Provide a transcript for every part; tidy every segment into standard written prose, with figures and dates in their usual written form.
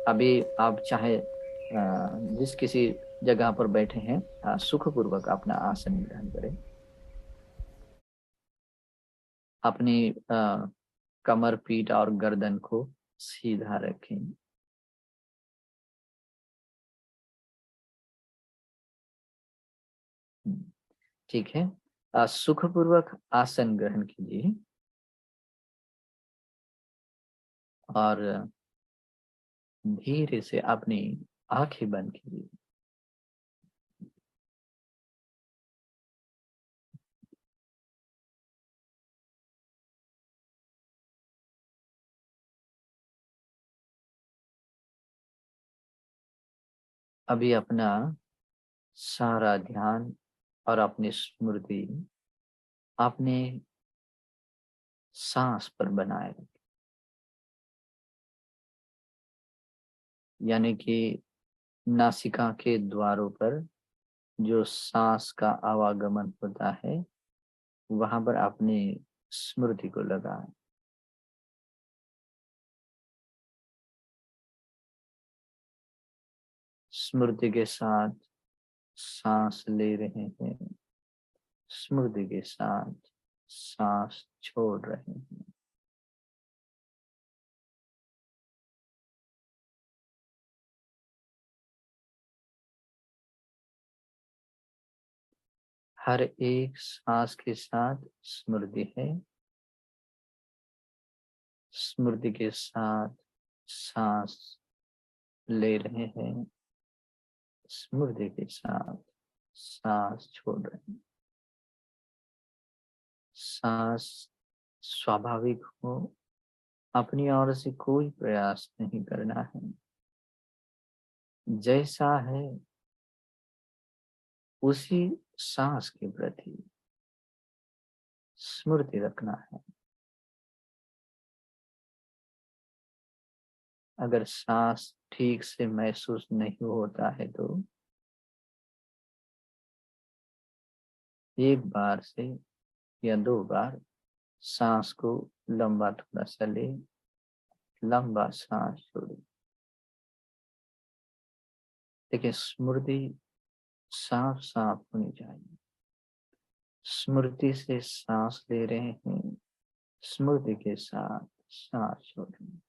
अभी आप चाहे जिस किसी जगह पर बैठे हैं, सुखपूर्वक अपना आसन ग्रहण करें। अपनी कमर, पीठ और गर्दन को सीधा रखें। ठीक है। सुखपूर्वक आसन ग्रहण कीजिए और धीरे से अपनी आंखें बंद कीजिए। अभी अपना सारा ध्यान और अपनी स्मृति अपने सांस पर बनाए रखें। यानी कि नासिका के द्वारों पर जो सांस का आवागमन होता है, वहां पर अपनी स्मृति को लगाएं। स्मृति के साथ सांस ले रहे हैं, स्मृति के साथ सांस छोड़ रहे हैं। हर एक सांस के साथ स्मृति है, स्मृति के साथ सांस ले रहे हैं, स्मृति के साथ सांस छोड़ रहे हैं। सांस स्वाभाविक हो, अपनी ओर से कोई प्रयास नहीं करना है। जैसा है उसी सांस के प्रति स्मृति रखना है। अगर सांस ठीक से महसूस नहीं होता है तो एक बार से या दो बार सांस को लंबा थोड़ा सा ले, लंबा सांस छोड़े। देखिए, स्मृति साफ साफ होनी चाहिए। स्मृति से सांस ले रहे हैं, स्मृति के साथ सांस छोड़ रहे हैं।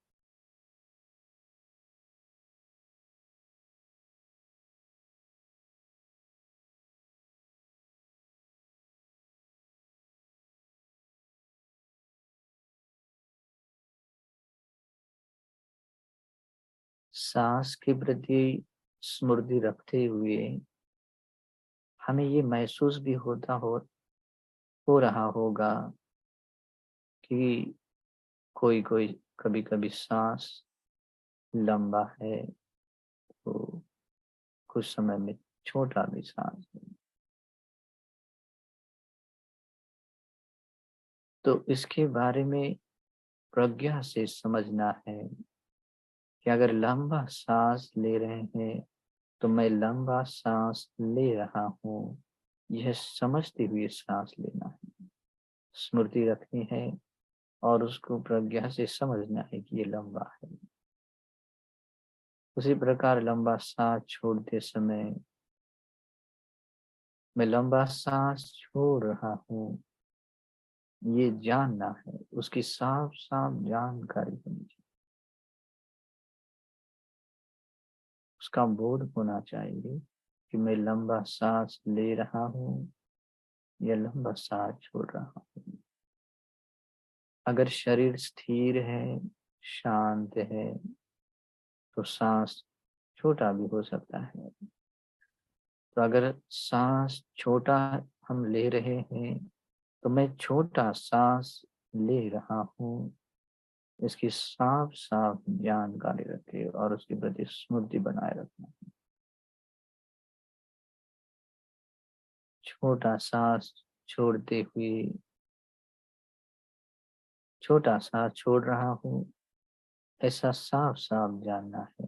सांस के प्रति स्मृति रखते हुए हमें ये महसूस भी हो रहा होगा कि कोई कोई कभी कभी सांस लंबा है तो कुछ समय में छोटा भी सांस है। तो इसके बारे में प्रज्ञा से समझना है कि अगर लंबा सांस ले रहे हैं तो मैं लंबा सांस ले रहा हूँ, यह समझते हुए सांस लेना है। स्मृति रखनी है और उसको प्रज्ञा से समझना है कि ये लंबा है। उसी प्रकार लंबा सांस छोड़ते समय मैं लंबा सांस छोड़ रहा हूँ, ये जानना है। उसकी साफ साफ जानकारी होनी चाहिए, उसका बोध होना चाहिए कि मैं लंबा सांस ले रहा हूँ या लंबा सांस छोड़ रहा हूँ। अगर शरीर स्थिर है, शांत है, तो सांस छोटा भी हो सकता है। तो अगर सांस छोटा हम ले रहे हैं तो मैं छोटा सांस ले रहा हूँ, इसकी साफ साफ जानकारी रखे और उसके प्रति स्मृति बनाए रखना। छोटा सांस छोड़ते हुए छोटा सांस छोड़ रहा हूँ, ऐसा साफ साफ जानना है।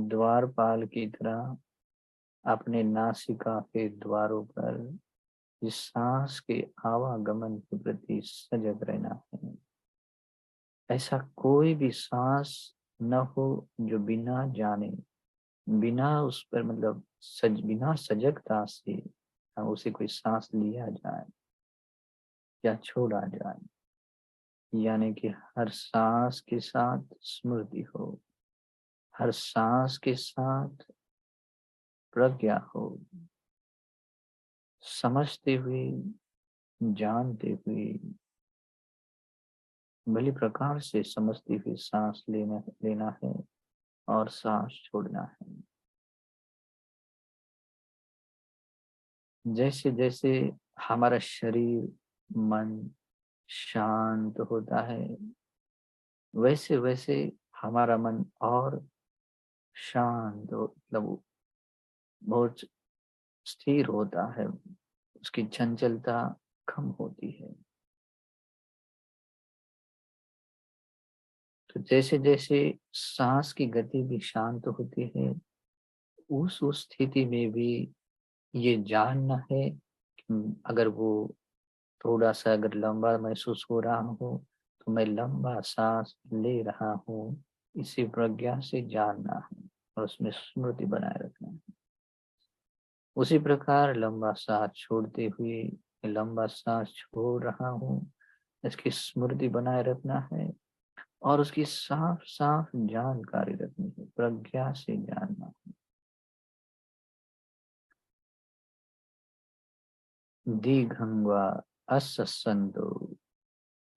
द्वारपाल की तरह अपने नासिका के द्वारों पर इस सांस के आवागमन के प्रति सजग रहना है। ऐसा कोई भी सांस न हो जो बिना जाने, बिना उस पर मतलब बिना सजगता से उसे कोई सांस लिया जाए या छोड़ा जाए। यानी कि हर सांस के साथ स्मृति हो, हर सांस के साथ प्रज्ञा हो, समझते हुए, जानते हुए, भली प्रकार से समझते हुए सांस लेना है और सांस छोड़ना है। जैसे जैसे हमारा शरीर, मन शांत होता है, वैसे वैसे हमारा मन और शांत मतलब बहुत स्थिर होता है, उसकी चंचलता कम होती है। तो जैसे जैसे सांस की गति भी शांत होती है, उस स्थिति में भी ये जानना है कि अगर वो थोड़ा सा अगर लंबा महसूस हो रहा हो तो मैं लंबा सांस ले रहा हूँ, इसी प्रज्ञा से जानना है और उसमें स्मृति बनाए रखना है। उसी प्रकार लंबा सांस छोड़ते हुए लंबा सांस छोड़ रहा हूँ, इसकी स्मृति बनाए रखना है और उसकी साफ साफ जानकारी रखनी है, प्रज्ञा से जानना। दीर्घं वा अस्सन्तो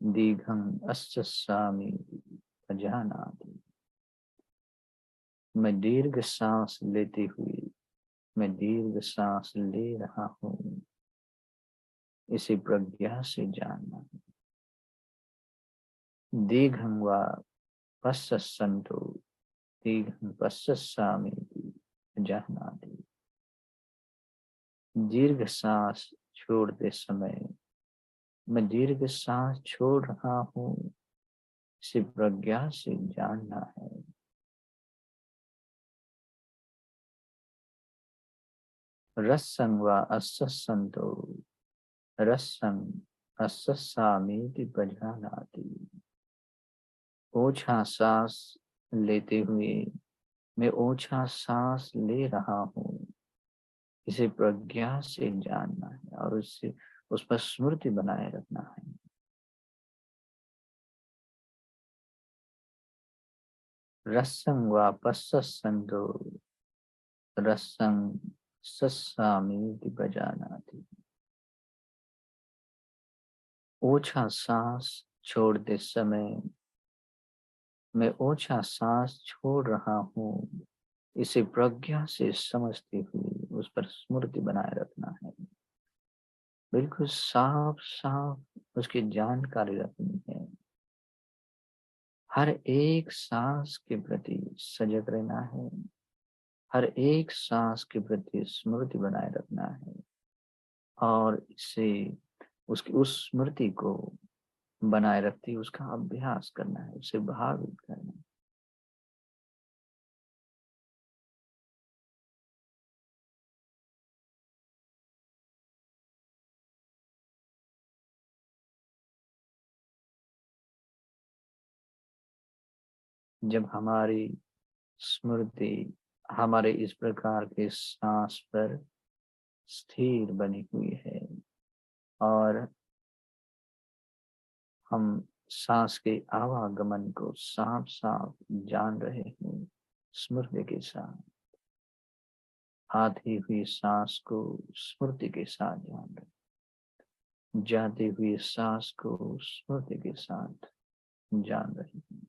दीर्घं अस्सामि अजानाति। मैं दीर्घ सांस लेते हुए मैं दीर्घ सांस ले रहा हूँ, इसे प्रज्ञा से जानना है। दीर्घं वा पश्यन्तो दीर्घं पश्यामि अजानाति। दीर्घ सांस छोड़ते समय मैं दीर्घ सांस छोड़ रहा हूँ, इसे प्रज्ञा से जानना है। रसं वा अस्सन्तो रसं अस्सामीति बजानाति। ओछा सांस लेते हुए मैं ओछा सांस ले रहा हूँ, इसे प्रज्ञा से जानना है और उससे उस पर स्मृति बनाए रखना है। रसं वा पश्यन्तो रसं सस्सामीति बजानाति। ओछा सांस छोड़ते समय मैं ओछा सांस छोड़ रहा हूँ, इसे प्रज्ञा से समझते हुए उस पर स्मृति बनाए रखना है। बिल्कुल साफ साफ उसकी जानकारी रखनी है। हर एक सांस के प्रति सजग रहना है, हर एक सांस के प्रति स्मृति बनाए रखना है और इसे उसकी उस स्मृति को बनाए रखते उसका अभ्यास करना है, उसे भावित करना है। जब हमारी स्मृति हमारे इस प्रकार के सांस पर स्थिर बनी हुई है और हम सांस के आवागमन को साफ साफ जान रहे हैं, स्मृति के साथ आती हुई सांस को स्मृति के साथ जान रहे, जाती हुई सांस को स्मृति के साथ जान रहे हैं।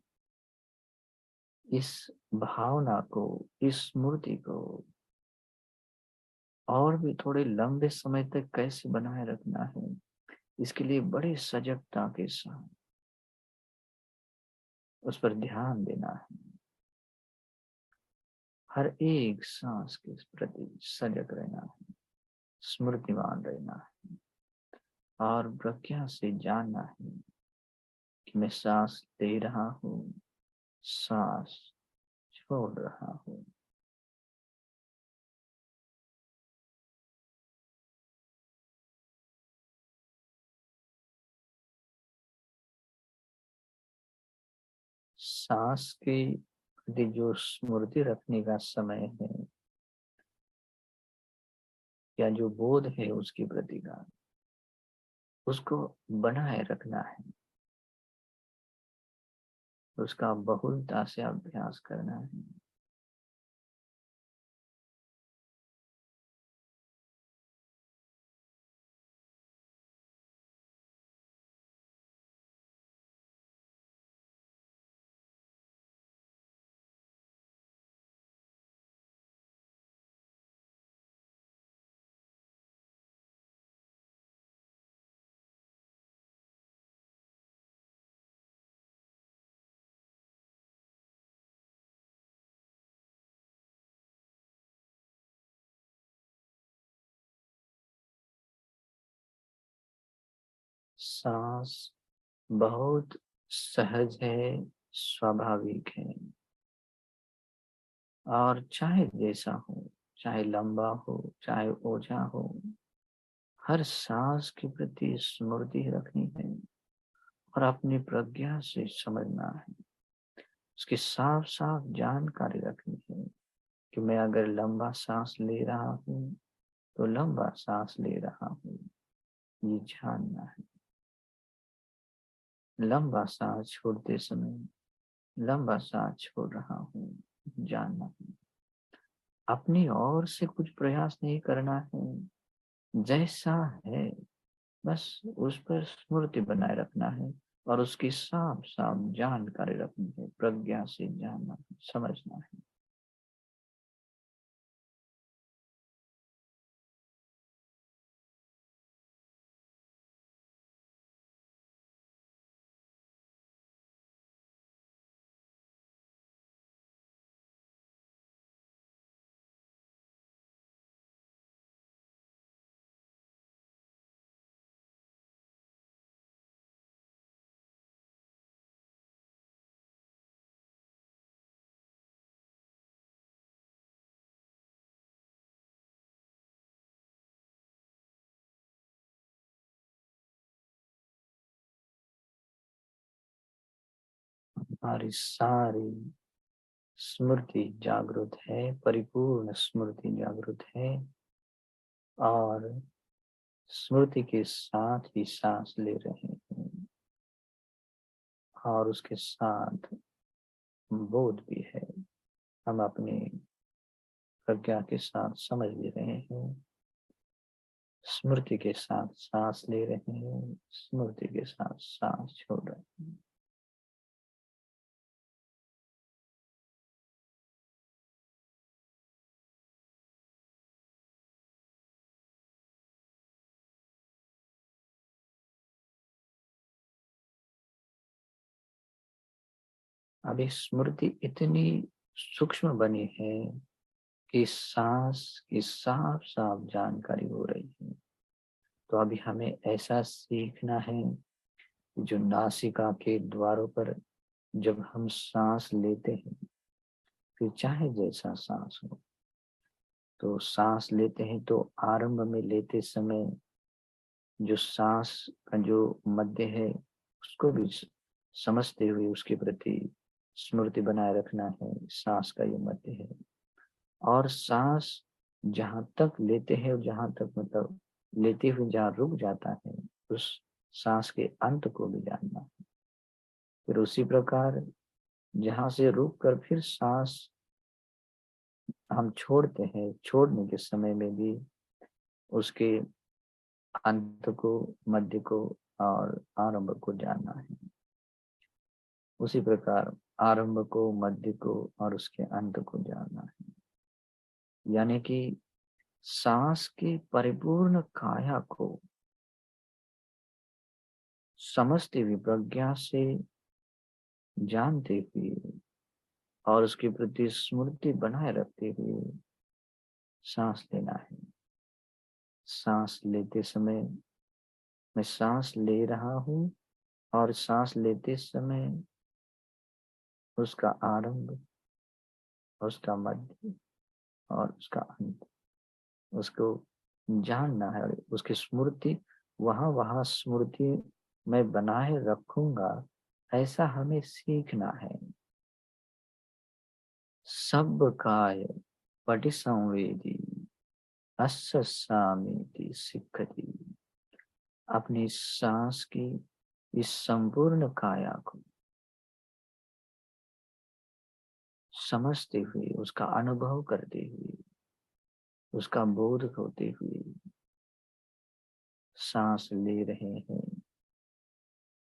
इस भावना को, इस स्मृति को और भी थोड़े लंबे समय तक कैसे बनाए रखना है, इसके लिए बड़ी सजगता के साथ उस पर ध्यान देना है। हर एक सांस के प्रति सजग रहना है, स्मृतिमान रहना है और प्रज्ञा से जानना है कि मैं सांस ले रहा हूँ, सांस छोड़ रहा हूँ। सांस की प्रति जो स्मृति रखने का समय है या जो बोध है उसकी प्रति का, उसको बनाए रखना है, उसका बहुलता से अभ्यास करना है। सांस बहुत सहज है, स्वाभाविक है, और चाहे जैसा हो, चाहे लंबा हो, चाहे ओझा हो, हर सांस के प्रति स्मृति रखनी है और अपनी प्रज्ञा से समझना है। उसकी साफ साफ जानकारी रखनी है कि मैं अगर लंबा सांस ले रहा हूँ तो लंबा सांस ले रहा हूँ, ये जानना है। लंबा सांस छोड़ते समय लंबा सांस छोड़ रहा हूँ, जानना है। अपनी ओर से कुछ प्रयास नहीं करना है, जैसा है बस उस पर स्मृति बनाए रखना है और उसकी साफ साफ जानकारी रखनी है, प्रज्ञा से जानना है, समझना है। हमारी सारी स्मृति जागृत है, परिपूर्ण स्मृति जागृत है, और स्मृति के साथ ही सांस ले रहे हैं और उसके साथ बोध भी है। हम अपनी प्रज्ञा के साथ समझ भी रहे हैं, स्मृति के साथ सांस ले रहे हैं, स्मृति के साथ सांस छोड़ रहे हैं। अभी स्मृति इतनी सूक्ष्म बनी है कि सांस की साफ साफ जानकारी हो रही है। तो अभी हमें ऐसा सीखना है कि जो नासिका के द्वारों पर जब हम सांस लेते हैं, फिर चाहे जैसा सांस हो, तो सांस लेते हैं तो आरंभ में लेते समय जो सांस का जो मध्य है उसको भी समझते हुए उसके प्रति स्मृति बनाए रखना है, सांस का ये मध्य है। और सांस जहाँ तक लेते हैं और जहाँ तक मतलब लेते हुए जहाँ रुक जाता है, उस सांस के अंत को भी जानना है। फिर उसी प्रकार जहाँ से रुक कर फिर सांस हम छोड़ते हैं, छोड़ने के समय में भी उसके अंत को, मध्य को और आरंभ को जानना है। उसी प्रकार आरंभ को, मध्य को और उसके अंत को जानना है। यानी कि सांस की परिपूर्ण काया को समझते हुए, प्रज्ञा से जानते हुए और उसके प्रति स्मृति बनाए रखते हुए सांस लेना है। सांस लेते समय मैं सांस ले रहा हूँ और सांस लेते समय उसका आरंभ, उसका मध्य और उसका अंत, उसको जानना है। उसकी स्मृति वहाँ वहाँ स्मृति मैं बनाए रखूंगा, ऐसा हमें सीखना है। सब काय पटिसंवेदी अस्य सामीति सिक्खति। अपनी सांस की इस संपूर्ण काया को समझते हुए, उसका अनुभव करते हुए, उसका बोध होते हुए सांस ले रहे हैं,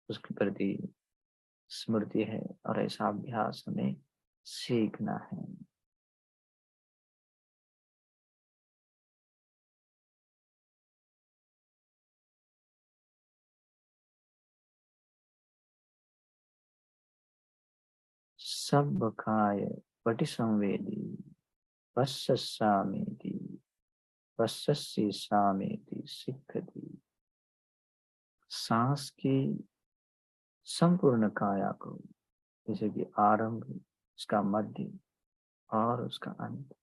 उसके प्रति स्मृति है। और ऐसा अभ्यास हमें सीखना है। सब काय पटिसंवेदी पश्यसामीति पश्यसि सामीति सिक्खति। सांस की संपूर्ण काया को, जैसे कि आरंभ, उसका मध्य और उसका अंत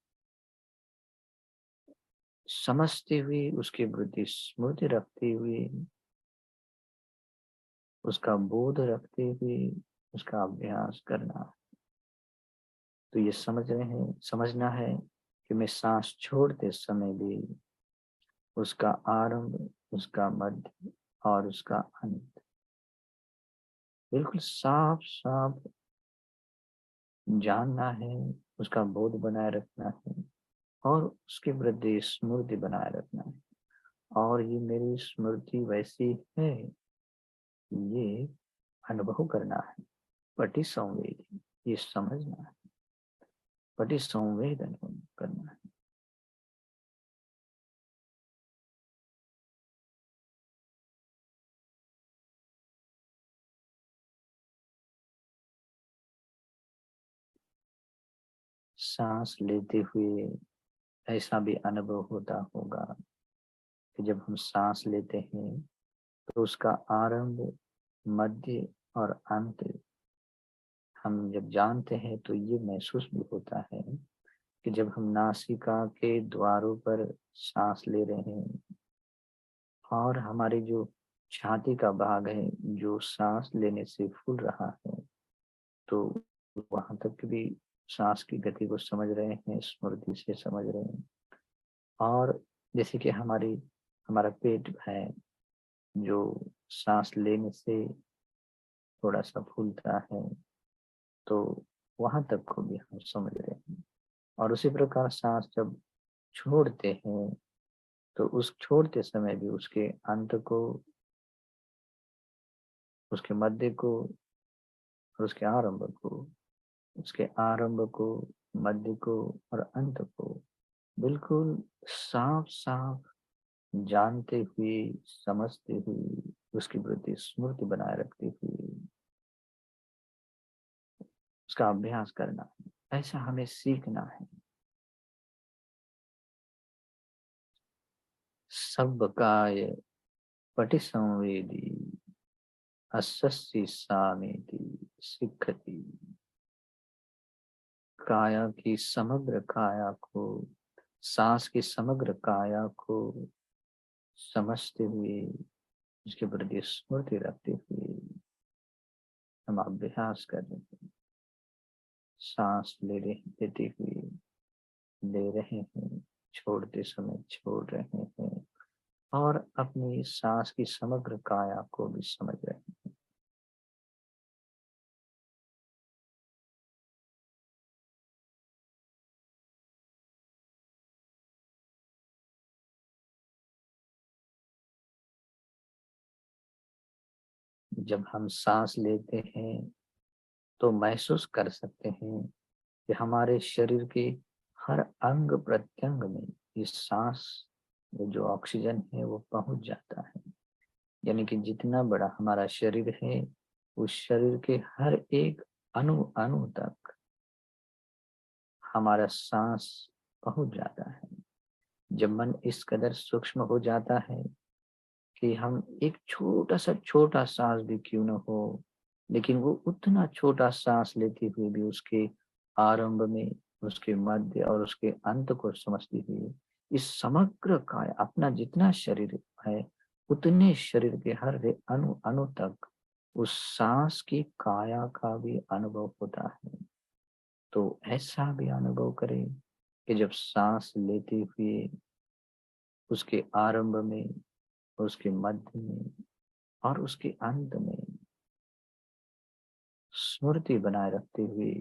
समझते हुए, उसके प्रति स्मृति रखते हुए, उसका बोध रखते हुए उसका अभ्यास करना। तो ये समझना है कि मैं सांस छोड़ते समय भी उसका आरंभ, उसका मध्य और उसका अंत बिल्कुल साफ साफ जानना है, उसका बोध बनाए रखना है और उसके प्रति स्मृति बनाए रखना है। और ये मेरी स्मृति वैसी है, ये अनुभव करना है। पटि संवेद, ये समझना है, पटि संवेद अनुभव करना है। सांस लेते हुए ऐसा भी अनुभव होता होगा कि जब हम सांस लेते हैं तो उसका आरंभ, मध्य और अंत हम जब जानते हैं, तो ये महसूस भी होता है कि जब हम नासिका के द्वारों पर सांस ले रहे हैं और हमारी जो छाती का भाग है जो सांस लेने से फूल रहा है, तो वहां तक भी सांस की गति को समझ रहे हैं, स्मृति से समझ रहे हैं। और जैसे कि हमारा पेट है जो सांस लेने से थोड़ा सा फूलता है, तो वहां तक को भी हम समझ रहे हैं। और उसी प्रकार सांस जब छोड़ते हैं तो उस छोड़ते समय भी उसके अंत को, उसके मध्य को और उसके आरंभ को, मध्य को और अंत को बिल्कुल साफ साफ जानते हुए, समझते हुए, उसके प्रति स्मृति बनाए रखते हुए उसका अभ्यास करना है। ऐसा हमें सीखना है। सब काय पटिसंवेदी अस्सि सामीति सिक्खति। काया की समग्र काया को, सांस की समग्र काया को समझते हुए, उसके प्रति स्मृति रखते हुए हम अभ्यास कर रहे हैं। सांस लेते हुए ले रहे हैं, छोड़ते समय छोड़ रहे हैं और अपनी सांस की समग्र काया को भी समझ रहे हैं। जब हम सांस लेते हैं तो महसूस कर सकते हैं कि हमारे शरीर के हर अंग प्रत्यंग में इस सांस में जो ऑक्सीजन है वो पहुंच जाता है। यानी कि जितना बड़ा हमारा शरीर है, उस शरीर के हर एक अणु अणु तक हमारा सांस पहुंच जाता है। जब मन इस कदर सूक्ष्म हो जाता है कि हम एक छोटा सांस भी क्यों न हो, लेकिन वो उतना छोटा सांस लेते हुए भी उसके आरंभ में, उसके मध्य और उसके अंत को समझते हुए इस समग्र काय, अपना जितना शरीर है उतने शरीर के हर अणु अणु तक उस सांस की काया का भी अनुभव होता है। तो ऐसा भी अनुभव करें कि जब सांस लेते हुए उसके आरंभ में, उसके मध्य में और उसके अंत में स्मृति बनाए रखते हुए,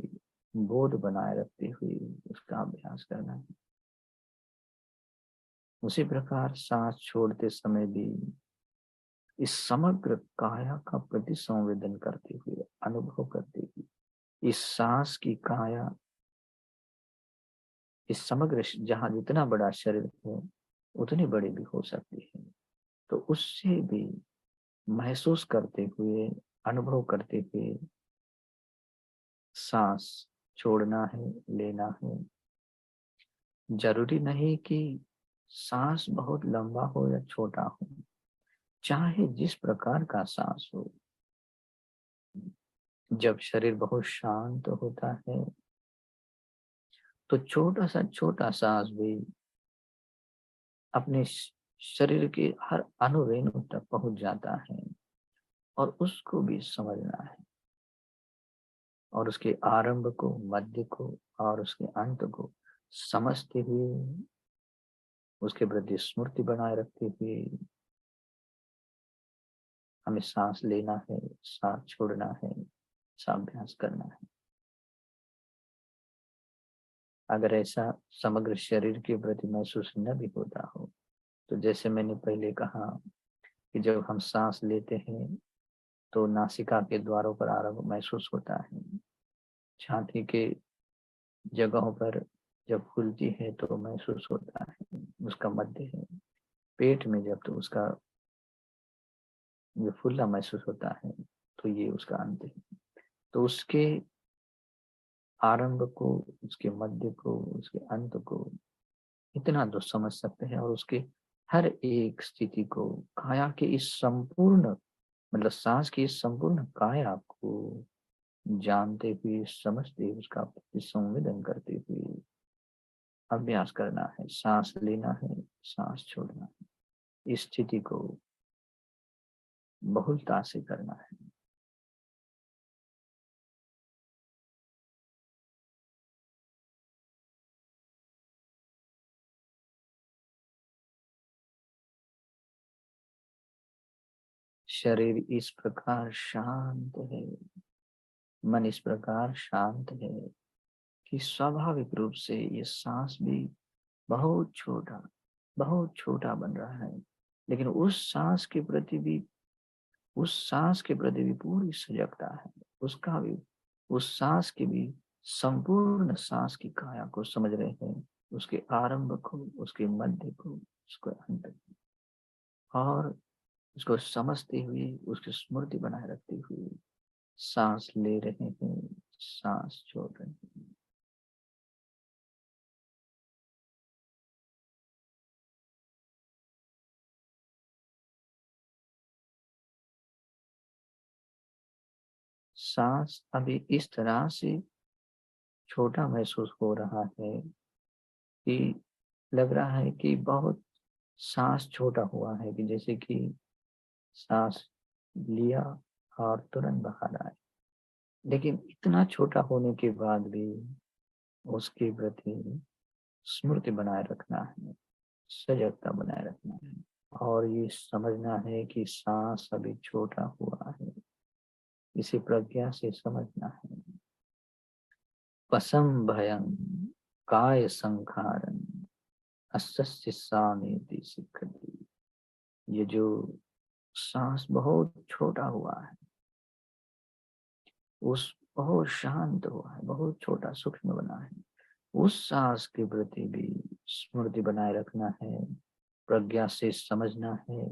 बोध बनाए रखते हुए उसका अभ्यास करना है। उसी प्रकार सांस छोड़ते समय भी इस समग्र काया का प्रति संवेदन करते हुए, अनुभव करते हुए, इस सांस की काया, इस समग्र जहां जितना बड़ा शरीर है उतनी बड़ी भी हो सकती है, तो उससे भी महसूस करते हुए, अनुभव करते हुए सांस छोड़ना है, लेना है। जरूरी नहीं कि सांस बहुत लंबा हो या छोटा हो, चाहे जिस प्रकार का सांस हो। जब शरीर बहुत शांत होता है तो छोटा सांस भी अपने शरीर के हर अणु तक पहुंच जाता है, और उसको भी समझना है, और उसके आरंभ को, मध्य को और उसके अंत को समझते हुए, उसके प्रति स्मृति बनाए रखते हुए हमें सांस लेना है, सांस छोड़ना है, अभ्यास करना है। अगर ऐसा समग्र शरीर के प्रति महसूस न भी होता हो, तो जैसे मैंने पहले कहा कि जब हम सांस लेते हैं तो नासिका के द्वारों पर आरंभ महसूस होता है, छाती के जगहों पर जब खुलती है तो महसूस होता है, उसका मध्य है। पेट में जब तो उसका जो फूलना महसूस होता है तो ये उसका अंत है। तो उसके आरंभ को, उसके मध्य को, उसके अंत को इतना तो समझ सकते हैं, और उसके हर एक स्थिति को, काया के इस संपूर्ण, मतलब सांस की इस संपूर्ण काया को जानते हुए, समझते हुए, उसका संवेदन करते हुए अभ्यास करना है। सांस लेना है, सांस छोड़ना है, इस स्थिति को बहुलता से करना है। शरीर इस प्रकार शांत है, मन इस प्रकार शांत है कि स्वाभाविक रूप से ये सांस भी बहुत छोटा, बहुत छोटा बन रहा है। लेकिन उस सांस के प्रति भी पूरी सजगता है। उसका भी, उस सांस की भी संपूर्ण सांस की काया को समझ रहे हैं, उसके आरंभ को, उसके मध्य को, उसके अंत को, और उसको समझते हुए, उसकी स्मृति बनाए रखते हुए सांस ले रहे हैं, सांस छोड़ रहे हैं। सांस अभी इस तरह से छोटा महसूस हो रहा है कि लग रहा है कि बहुत सांस छोटा हुआ है, कि जैसे कि सांस लिया और तुरंत बाहर आए। लेकिन इतना छोटा होने के बाद भी उसके प्रति स्मृति बनाए रखना है, सजगता बनाए रखना है, और ये समझना है कि सांस अभी छोटा हुआ है, इसे प्रज्ञा से समझना है। पसम भयं काय संखारन अस्स्य सामेति सिक्खति। ये जो सांस बहुत छोटा हुआ है, उस बहुत शांत हुआ है, बहुत छोटा सूक्ष्म बना है, उस सांस के प्रति भी स्मृति बनाए रखना है, प्रज्ञा से समझना है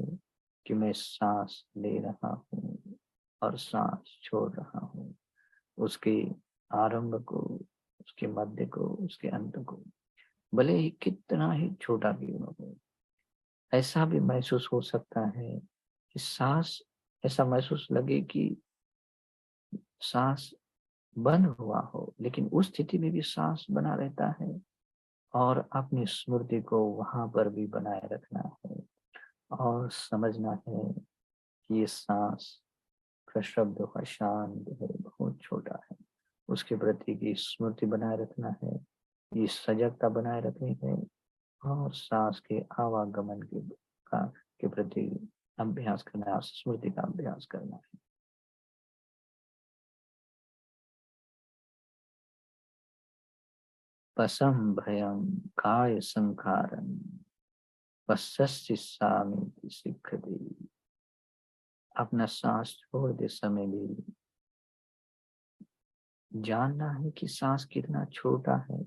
कि मैं सांस ले रहा हूँ और सांस छोड़ रहा हूँ। उसके आरंभ को, उसके मध्य को, उसके अंत को, भले ही कितना ही छोटा भी हो। ऐसा भी महसूस हो सकता है कि सांस, ऐसा महसूस लगे कि सांस बंद हुआ हो, लेकिन उस स्थिति में भी सांस बना रहता है, और अपनी स्मृति को वहां पर भी बनाए रखना है, और समझना है कि ये सांस प्रशब्द का शांत है, बहुत छोटा है, उसके प्रति की स्मृति बनाए रखना है, ये सजगता बनाए रखनी है, और सांस के आवागमन के प्रति अभ्यास करना है, स्मृति का अभ्यास करना है। पसम भयम काय संखारम पश्यसि सामिति सिक्खति। अपना सांस छोड़ दे समय भी जानना है कि सांस कितना छोटा है,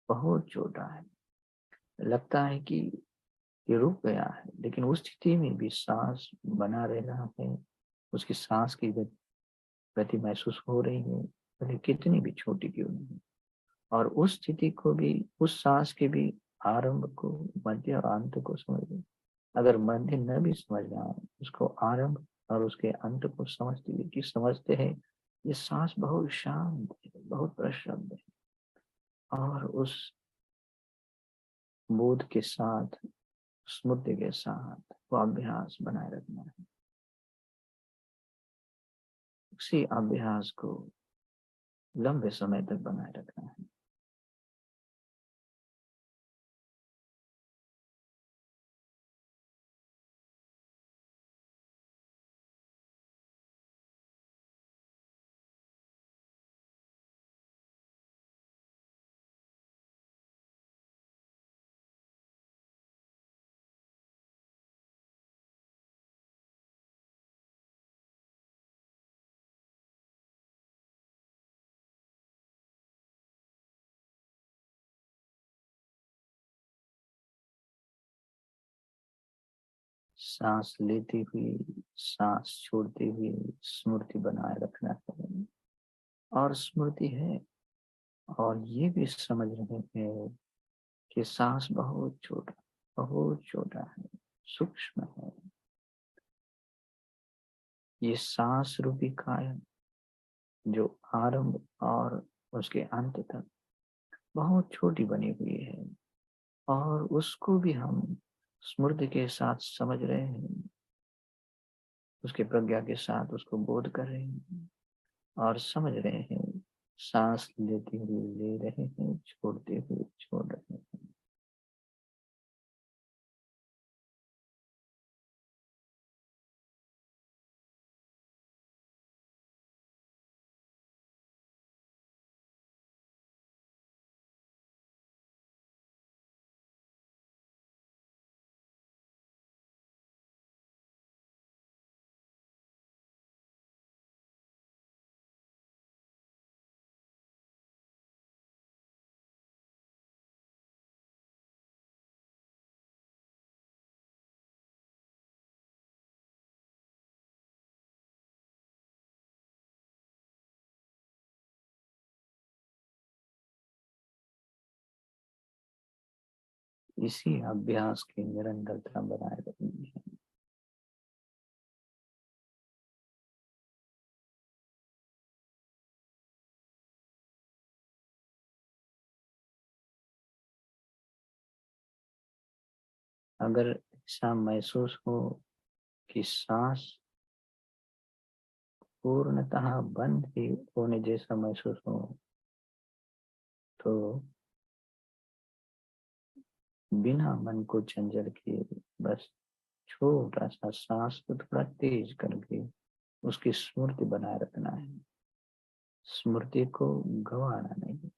बहुत छोटा है। लगता है कि ये रुक गया है, लेकिन उस स्थिति में भी सांस बना रह रहा है, उसकी सांस की गति महसूस हो रही है, भले कितनी भी छोटी क्यों नहीं। और उस स्थिति को भी, उस सांस के भी आरंभ को, मध्य और अंत को समझिए। अगर मध्य न भी समझना है, उसको आरंभ और उसके अंत को समझते हुए कि समझते हैं ये सांस बहुत शांत है, बहुत प्रशब्द है, और उस बोध के साथ, स्मृति के साथ वो अभ्यास बनाए रखना है। उसी अभ्यास को लंबे समय तक बनाए रखना है। सांस लेती हुई, सांस छोड़ती हुई स्मृति बनाए रखना है। और स्मृति है, और ये भी समझ रहे हैं कि सांस बहुत छोटा, बहुत छोटा है, सूक्ष्म है। ये सांस रूपी काया जो आरंभ और उसके अंत तक बहुत छोटी बनी हुई है, और उसको भी हम स्मृति के साथ समझ रहे हैं, उसके प्रज्ञा के साथ उसको बोध कर रहे हैं और समझ रहे हैं। सांस लेते हुए ले रहे हैं, छोड़ते हुए छोड़ रहे हैं। इसी अभ्यास की निरंतरता बनाए रखनी है। अगर ऐसा महसूस हो कि सांस पूर्णतः बंद ही होने जैसा महसूस हो, तो बिना मन को चंचल किए बस छोटा सा सांस को थोड़ा तेज करके उसकी स्मृति बनाए रखना है। स्मृति को गंवाना नहीं,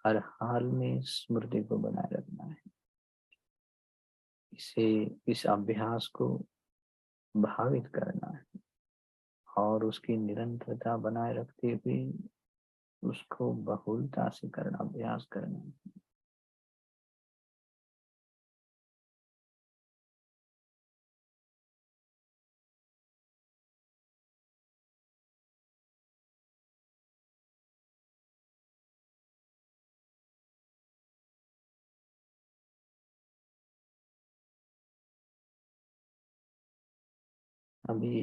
हर हाल में स्मृति को बनाए रखना है। इसे, इस अभ्यास को भावित करना है, और उसकी निरंतरता बनाए रखते हुए उसको बहुलता से करना, अभ्यास करना है। अभी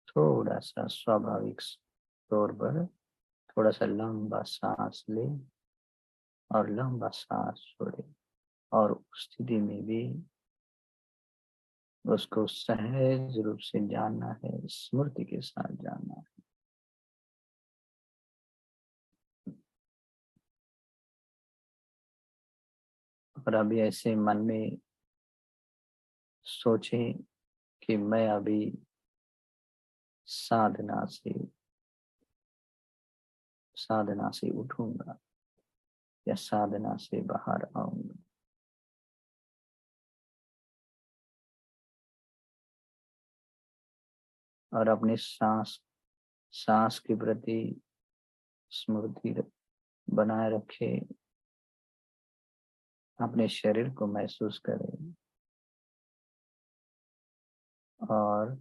थोड़ा सा स्वाभाविक तौर पर थोड़ा सा लंबा सांस ले और लंबा सांस छोड़े, और उस स्थिति में भी उसको सहज रूप से जानना है, स्मृति के साथ जानना है। और अभी ऐसे मन में सोचें कि मैं अभी साधना से उठूंगा या साधना से बाहर आऊंगा। और अपने सांस के प्रति स्मृति बनाए रखे, अपने शरीर को महसूस करें और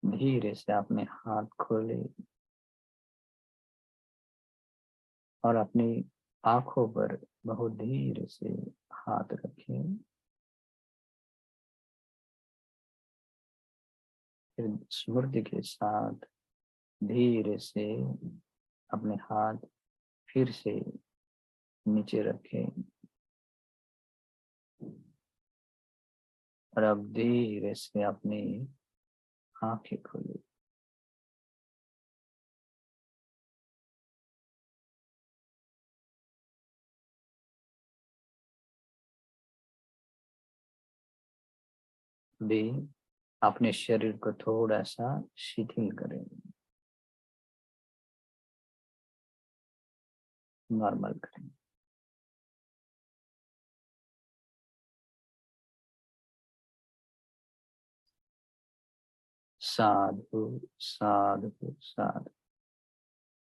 धीरे से अपने हाथ खोले और अपनी आंखों पर बहुत धीरे से हाथ रखें। फिर स्मृति के साथ धीरे से अपने हाथ फिर से नीचे रखें और अब धीरे से अपनी आंखें खोलें। भी अपने शरीर को थोड़ा सा शिथिल करें, नॉर्मल करें। साधु साधु साधु।